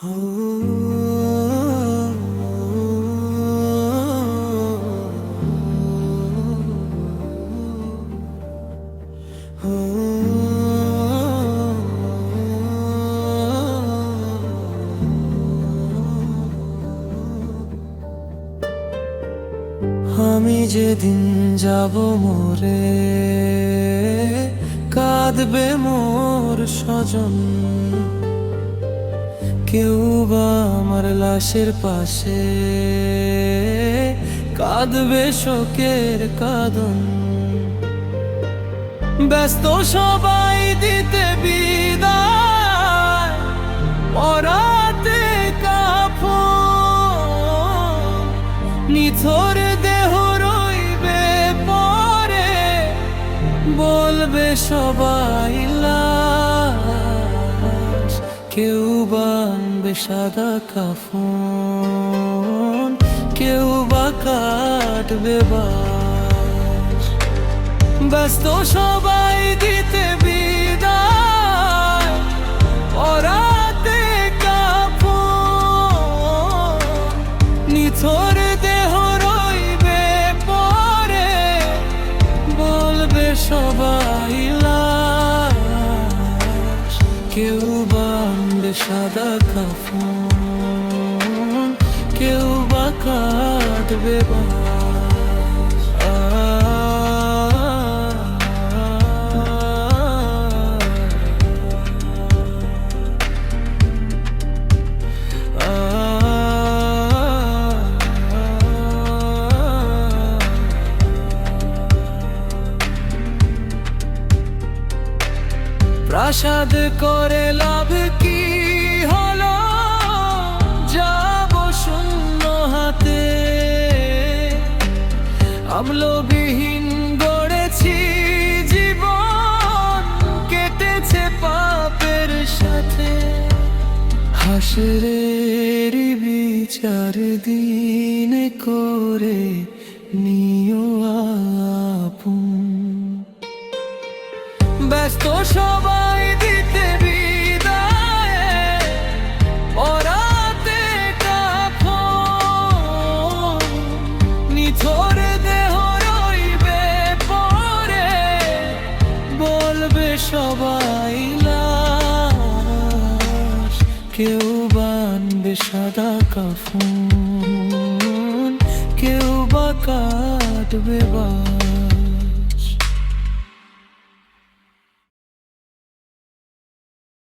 আমি যেদিন যাব মোরে, কাঁদবে মোর স্বজন। কেউ বা আমার লাশের পাশে কাঁদবে শোকের কাঁদন। ব্যস্ত সবাই দিতে বিদায়, পরাতে কাফন। নিথর দেহ রইবে পরে, বলবে সবাই লাশ। কেউ বানবে সাদা কাফন, কেউ বা কাটবে বাঁশ। ব্যস্ত সবাই দিতে বিদায়, পরাতে কাফন। নিথর দেহ রইবে পরে, বলবে সবাই লাশ। কেউ বানবে সাদা কাফন, কেউ বা কাটবে বাঁশ। প্রাসাদ করে লাভ কি হলো, যাব শূন্য হাতে। আমলবিহীন গড়েছি জীবন, কেটেছে পাপের সাথে। হাসরের বিচার দিন করে নিও আপন। ব্যস্ত সবাই দিতে বিদায়, পরাতে কাফন। নিথর দেহ রইবে পরে, বলবে সবাই লাশ। কেউ বানবে সাদা কাফন, কেউ বা কাটবে বাঁশ।